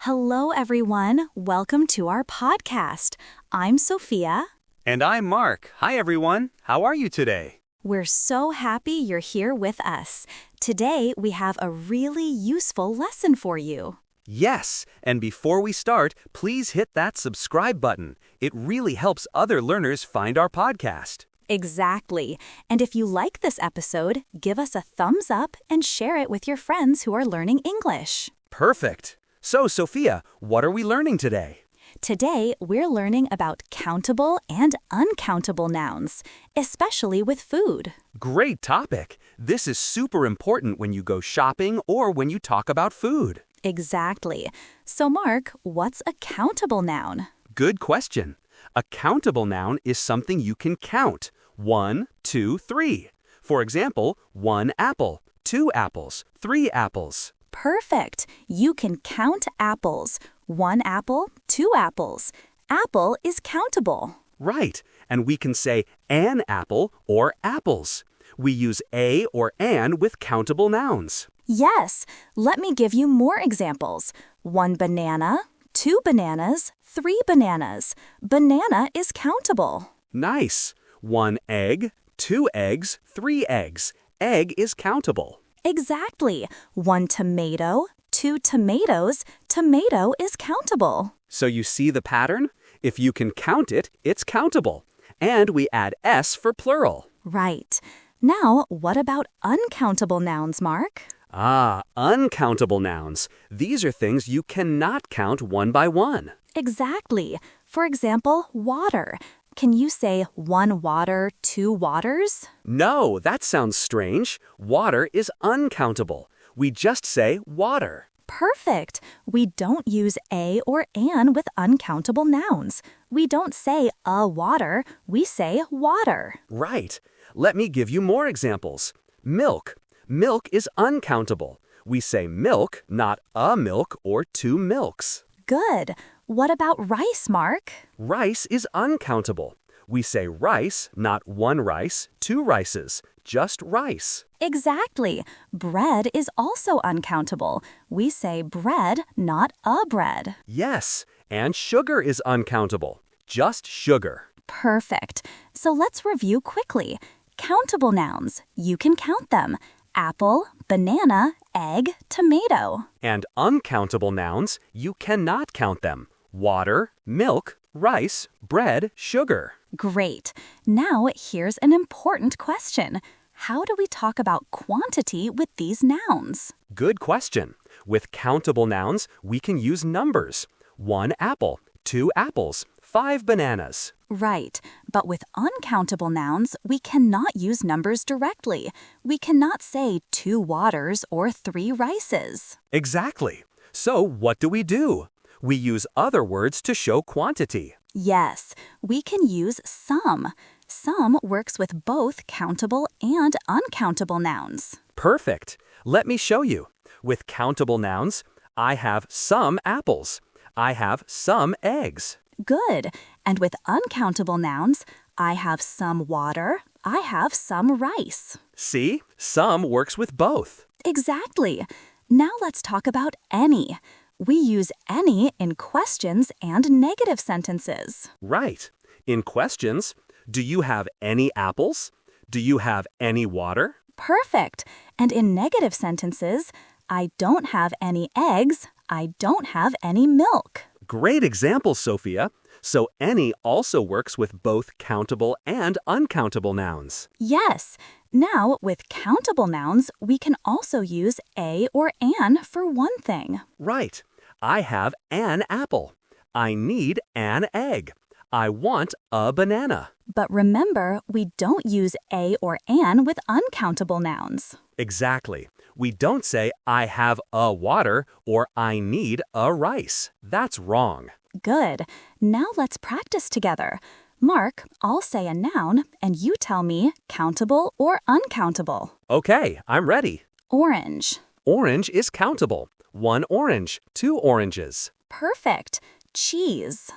Hello, everyone. Welcome to our podcast. I'm Sophia. And I'm Mark. Hi, everyone. How are you today? We're so happy you're here with us. Today, we have a really useful lesson for you. Yes, and before we start, please hit that subscribe button. It really helps other learners find our podcast. Exactly. And if you like this episode, give us a thumbs up and share it with your friends who are learning English. Perfect. So, Sophia, what are we learning today? Today, we're learning about countable and uncountable nouns, especially with food. Great topic. This is super important when you go shopping or when you talk about food. Exactly. So, Mark, what's a countable noun? Good question. A countable noun is something you can count. 1, 2, 3. For example, 1 apple, 2 apples, 3 apples. Perfect. You can count apples. 1 apple, 2 apples. Apple is countable. Right, and we can say an apple or apples. We use a or an with countable nouns. Yes. Let me give you more examples. 1 banana, 2 bananas, 3 bananas. Banana is countable. Nice. 1 egg, 2 eggs, 3 eggs. Egg is countable. Exactly. 1 tomato, 2 tomatoes. Tomato is countable. So you see the pattern? If you can count it, it's countable. And we add s for plural. Right. Now, what about uncountable nouns, Mark? Uncountable nouns. These are things you cannot count one by one. Exactly. For example, water. Can you say 1 water, 2 waters? No, that sounds strange. Water is uncountable. We just say water. Perfect. We don't use a or an with uncountable nouns. We don't say a water, we say water. Right. Let me give you more examples. Milk. Milk is uncountable. We say milk, not a milk or 2 milks. Good. What about rice, Mark? Rice is uncountable. We say rice, not 1 rice, 2 rices, just rice. Exactly. Bread is also uncountable. We say bread, not a bread. Yes, and sugar is uncountable. Just sugar. Perfect. So let's review quickly. Countable nouns. You can count them. Apple, banana, egg, tomato. And uncountable nouns, you cannot count them. Water, milk, rice, bread, sugar. Great. Now here's an important question. How do we talk about quantity with these nouns? Good question. With countable nouns, we can use numbers. 1 apple, 2 apples, 5 bananas. Right. But with uncountable nouns, we cannot use numbers directly. We cannot say 2 waters or 3 rices. Exactly. So what do? We use other words to show quantity. Yes, we can use some. Some works with both countable and uncountable nouns. Perfect. Let me show you. With countable nouns, I have some apples. I have some eggs. Good. And with uncountable nouns, I have some water. I have some rice. See? Some works with both. Exactly. Now let's talk about any. We use any in questions and negative sentences. Right. In questions, do you have any apples? Do you have any water? Perfect. And in negative sentences, I don't have any eggs. I don't have any milk. Great example, Sophia. So any also works with both countable and uncountable nouns. Yes. Now, with countable nouns, we can also use a or an for one thing. Right. I have an apple. I need an egg. I want a banana. But remember, we don't use a or an with uncountable nouns. Exactly. We don't say I have a water or I need a rice. That's wrong. Good. Now let's practice together. Mark, I'll say a noun, and you tell me countable or uncountable. Okay, I'm ready. Orange. Orange is countable. 1 orange, 2 oranges. Perfect. Cheese.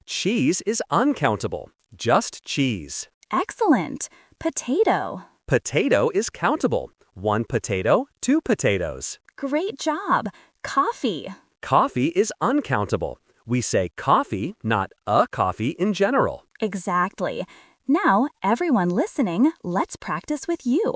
Cheese is uncountable. Just cheese. Excellent. Potato. Potato is countable. 1 potato, 2 potatoes. Great job. Coffee. Coffee is uncountable. We say coffee, not a coffee in general. Exactly. Now, everyone listening, let's practice with you.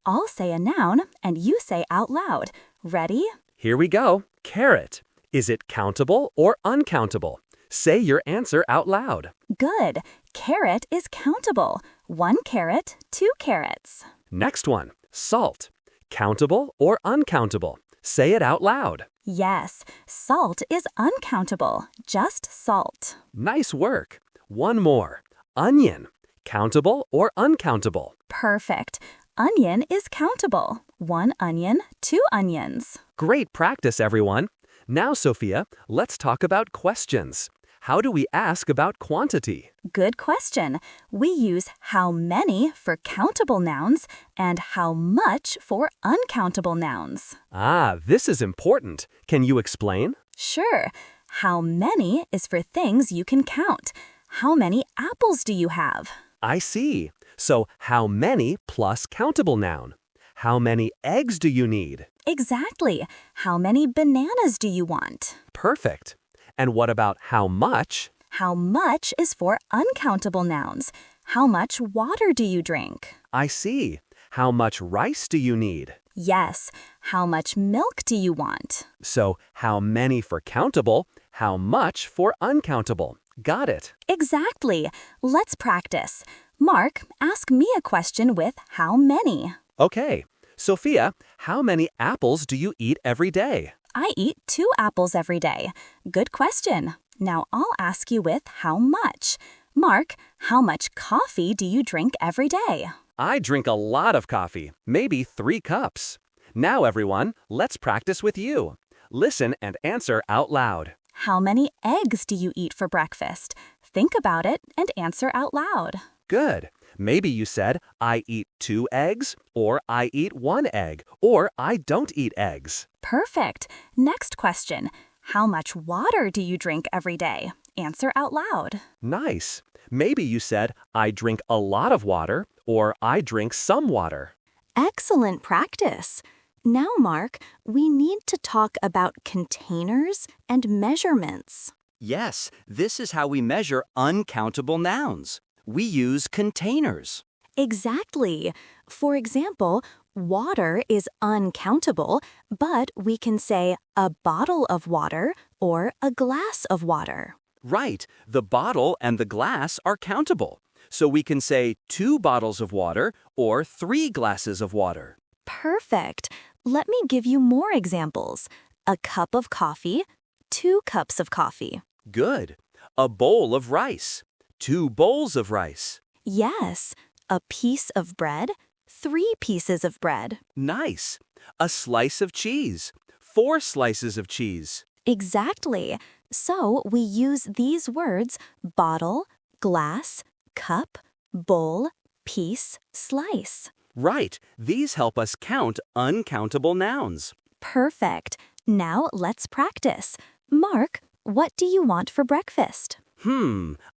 I'll say a noun, and you say out loud. Ready? Here we go. Carrot. Is it countable or uncountable? Say your answer out loud. Good. Carrot is countable. 1 carrot, 2 carrots. Next one. Salt. Countable or uncountable? Say it out loud. Yes, salt is uncountable. Just salt. Nice work. One more. Onion. Countable or uncountable? Perfect. Onion is countable. 1 onion, 2 onions. Great practice, everyone. Now, Sophia, let's talk about questions. How do we ask about quantity? Good question. We use how many for countable nouns and how much for uncountable nouns. This is important. Can you explain? Sure. How many is for things you can count. How many apples do you have? I see. So, how many plus countable noun? How many eggs do you need? Exactly. How many bananas do you want? Perfect. And what about how much? How much is for uncountable nouns. How much water do you drink? I see. How much rice do you need? Yes. How much milk do you want? So, how many for countable, how much for uncountable? Got it. Exactly. Let's practice. Mark, ask me a question with how many. Okay. Sophia, how many apples do you eat every day? I eat 2 apples every day. Good question. Now I'll ask you with how much. Mark, how much coffee do you drink every day? I drink a lot of coffee, maybe 3 cups. Now, everyone, let's practice with you. Listen and answer out loud. How many eggs do you eat for breakfast? Think about it and answer out loud. Good. Maybe you said, I eat 2 eggs, or I eat 1 egg, or I don't eat eggs. Perfect. Next question. How much water do you drink every day? Answer out loud. Nice. Maybe you said, I drink a lot of water, or I drink some water. Excellent practice. Now, Mark, we need to talk about containers and measurements. Yes, this is how we measure uncountable nouns. We use containers. Exactly. For example, water is uncountable, but we can say a bottle of water or a glass of water. Right, the bottle and the glass are countable. So we can say 2 bottles of water or 3 glasses of water. Perfect. Let me give you more examples. A cup of coffee, 2 cups of coffee. Good. A bowl of rice. 2 bowls of rice. Yes. A piece of bread, 3 pieces of bread. Nice. A slice of cheese. 4 slices of cheese. Exactly. So we use these words bottle, glass, cup, bowl, piece, slice. Right. These help us count uncountable nouns. Perfect. Now let's practice. Mark, what do you want for breakfast?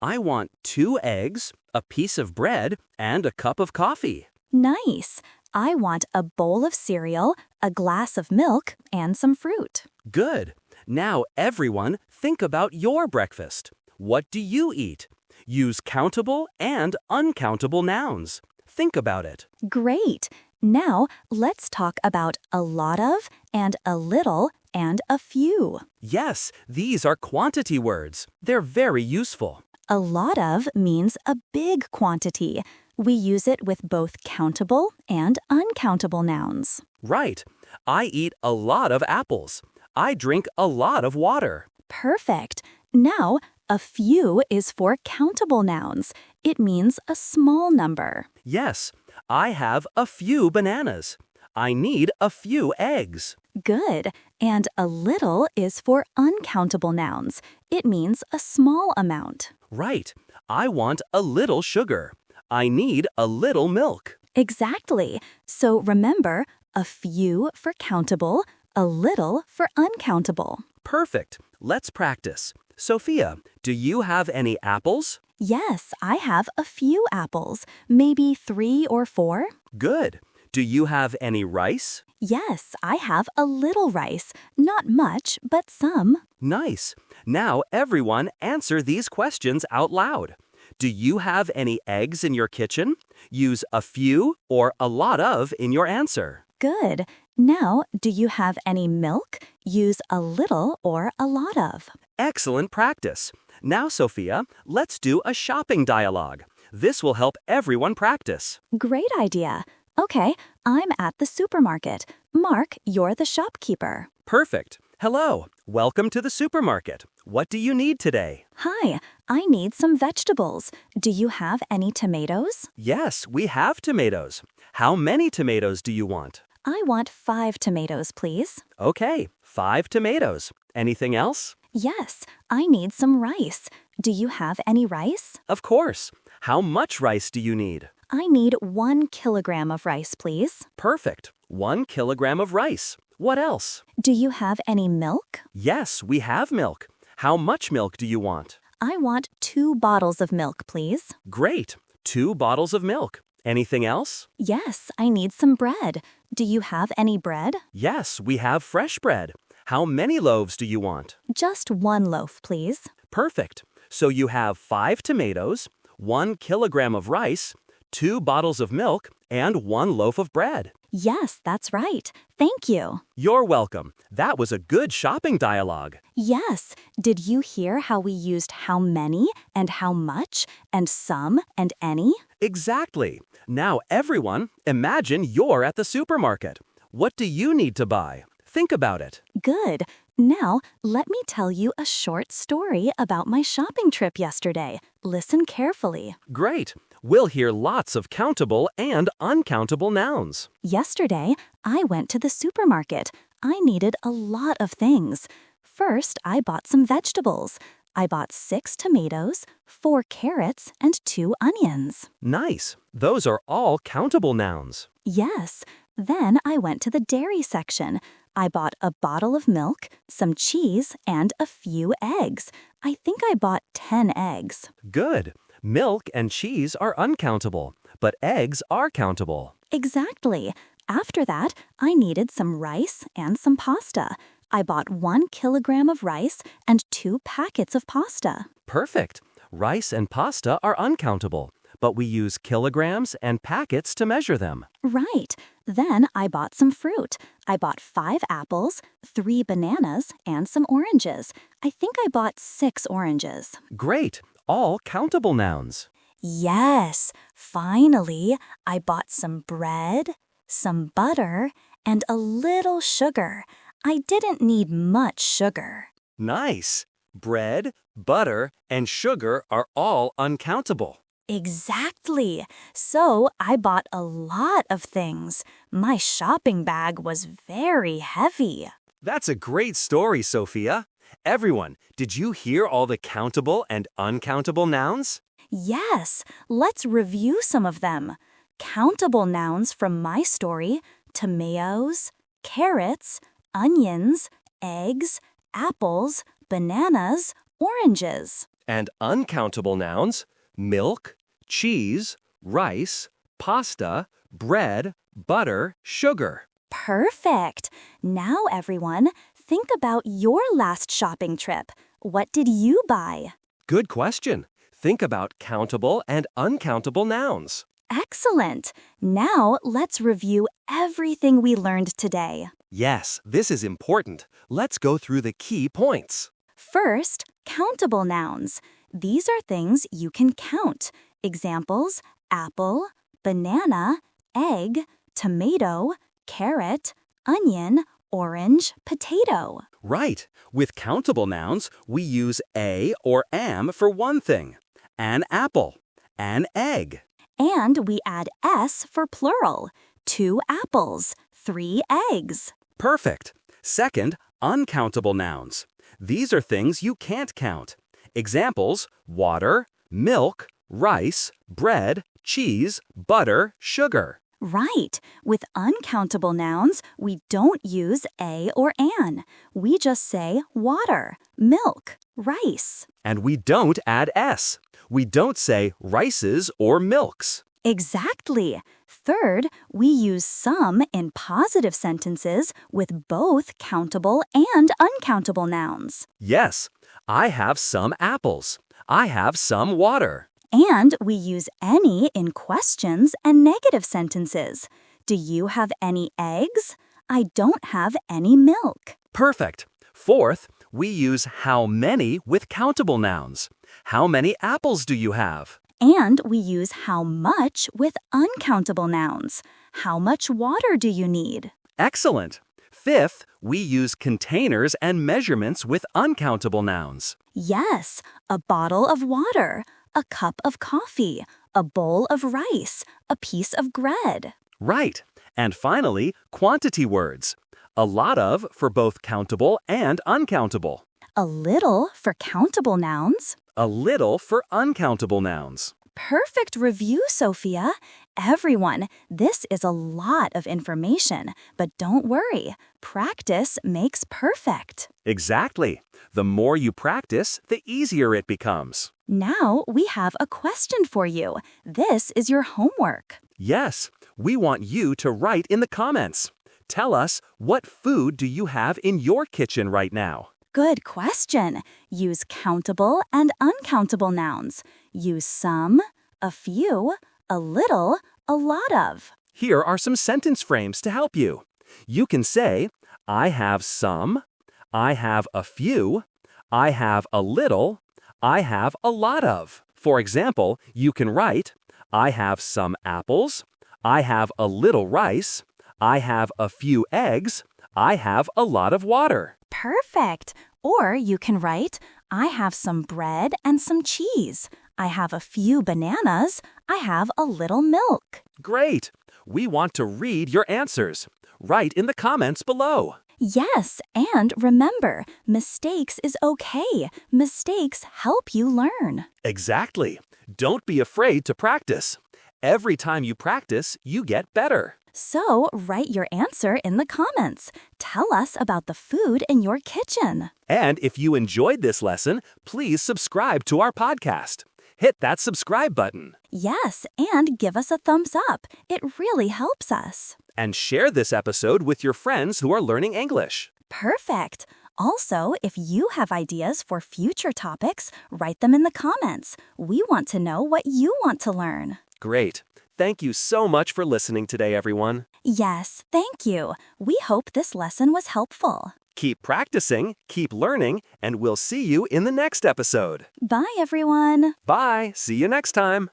I want 2 eggs, a piece of bread, and a cup of coffee. Nice. I want a bowl of cereal, a glass of milk, and some fruit. Good. Now, everyone, think about your breakfast. What do you eat? Use countable and uncountable nouns. Think about it. Great. Now let's talk about a lot of and a little and a few. Yes, these are quantity words. They're very useful. A lot of means a big quantity. We use it with both countable and uncountable nouns. Right. I eat a lot of apples. I drink a lot of water. Perfect. Now, a few is for countable nouns. It means a small number. Yes, I have a few bananas. I need a few eggs. Good. And a little is for uncountable nouns. It means a small amount. Right. I want a little sugar. I need a little milk. Exactly. So remember, a few for countable, a little for uncountable. Perfect. Let's practice. Sophia, do you have any apples? Yes, I have a few apples, maybe 3 or 4. Good. Do you have any rice? Yes, I have a little rice. Not much, but some. Nice. Now, everyone, answer these questions out loud. Do you have any eggs in your kitchen? Use a few or a lot of in your answer. Good. Now, do you have any milk? Use a little or a lot of. Excellent practice. Now, Sophia, let's do a shopping dialogue. This will help everyone practice. Great idea. Okay, I'm at the supermarket. Mark, you're the shopkeeper. Perfect. Hello. Welcome to the supermarket. What do you need today? Hi, I need some vegetables. Do you have any tomatoes? Yes, we have tomatoes. How many tomatoes do you want? I want 5 tomatoes, please. Okay, 5 tomatoes. Anything else? Yes, I need some rice. Do you have any rice? Of course. How much rice do you need? I need 1 kilogram of rice, please. Perfect. 1 kilogram of rice. What else? Do you have any milk? Yes, we have milk. How much milk do you want? I want 2 bottles of milk, please. Great. 2 bottles of milk. Anything else? Yes, I need some bread. Do you have any bread? Yes, we have fresh bread. How many loaves do you want? Just 1 loaf, please. Perfect. So you have 5 tomatoes, 1 kilogram of rice, 2 bottles of milk, and 1 loaf of bread. Yes, that's right. Thank you. You're welcome. That was a good shopping dialogue. Yes. Did you hear how we used how many and how much and some and any? Exactly. Now, everyone, imagine you're at the supermarket. What do you need to buy? Think about it. Good. Now, let me tell you a short story about my shopping trip yesterday. Listen carefully. Great. We'll hear lots of countable and uncountable nouns. Yesterday, I went to the supermarket. I needed a lot of things. First, I bought some vegetables. I bought 6 tomatoes, 4 carrots, and 2 onions. Nice. Those are all countable nouns. Yes. Then I went to the dairy section. I bought a bottle of milk, some cheese, and a few eggs. I think I bought 10 eggs. Good. Milk and cheese are uncountable, but eggs are countable. Exactly. After that, I needed some rice and some pasta. I bought 1 kilogram of rice and 2 packets of pasta. Perfect. Rice and pasta are uncountable, but we use kilograms and packets to measure them. Right. Then I bought some fruit. I bought 5 apples, 3 bananas, and some oranges. I think I bought 6 oranges. Great. All countable nouns. Yes. Finally, I bought some bread, some butter, and a little sugar. I didn't need much sugar. Nice. Bread, butter, and sugar are all uncountable. Exactly. So I bought a lot of things. My shopping bag was very heavy. That's a great story, Sophia. Everyone, did you hear all the countable and uncountable nouns? Yes, let's review some of them. Countable nouns from my story: tomatoes, carrots, onions, eggs, apples, bananas, oranges. And uncountable nouns: milk, cheese, rice, pasta, bread, butter, sugar. Perfect. Now, everyone, think about your last shopping trip. What did you buy? Good question. Think about countable and uncountable nouns. Excellent. Now, let's review everything we learned today. Yes, this is important. Let's go through the key points. First, countable nouns. These are things you can count. Examples: apple, banana, egg, tomato, carrot, onion, orange, potato. Right. With countable nouns, we use a or am for one thing. An apple, an egg. And we add s for plural. 2 apples, 3 eggs. Perfect. Second, uncountable nouns. These are things you can't count. Examples: water, milk, rice, bread, cheese, butter, sugar. Right. With uncountable nouns, we don't use a or an. We just say water, milk, rice. And we don't add s. We don't say rices or milks. Exactly. Third, we use some in positive sentences with both countable and uncountable nouns. Yes, I have some apples. I have some water. And we use any in questions and negative sentences. Do you have any eggs? I don't have any milk. Perfect. Fourth, we use how many with countable nouns. How many apples do you have? And we use how much with uncountable nouns. How much water do you need? Excellent. Fifth, we use containers and measurements with uncountable nouns. Yes, a bottle of water, a cup of coffee, a bowl of rice, a piece of bread. Right. And finally, quantity words. A lot of for both countable and uncountable. A little for countable nouns. A little for uncountable nouns. Perfect review, Sophia. Everyone, this is a lot of information, but don't worry. Practice makes perfect. Exactly. The more you practice, the easier it becomes. Now we have a question for you. This is your homework. Yes, we want you to write in the comments. Tell us, what food do you have in your kitchen right now? Good question. Use countable and uncountable nouns. Use some, a few, a little, a lot of. Here are some sentence frames to help you. You can say, I have some, I have a few, I have a little, I have a lot of. For example, you can write, I have some apples, I have a little rice, I have a few eggs, I have a lot of water. Perfect. Or you can write, I have some bread and some cheese. I have a few bananas. I have a little milk. Great! We want to read your answers. Write in the comments below. Yes, and remember, mistakes is okay. Mistakes help you learn. Exactly. Don't be afraid to practice. Every time you practice, you get better. So write your answer in the comments. Tell us about the food in your kitchen. And if you enjoyed this lesson, please subscribe to our podcast. Hit that subscribe button. Yes, and give us a thumbs up. It really helps us. And share this episode with your friends who are learning English. Perfect. Also, if you have ideas for future topics, write them in the comments. We want to know what you want to learn. Great. Thank you so much for listening today, everyone. Yes, thank you. We hope this lesson was helpful. Keep practicing, keep learning, and we'll see you in the next episode. Bye, everyone. Bye. See you next time.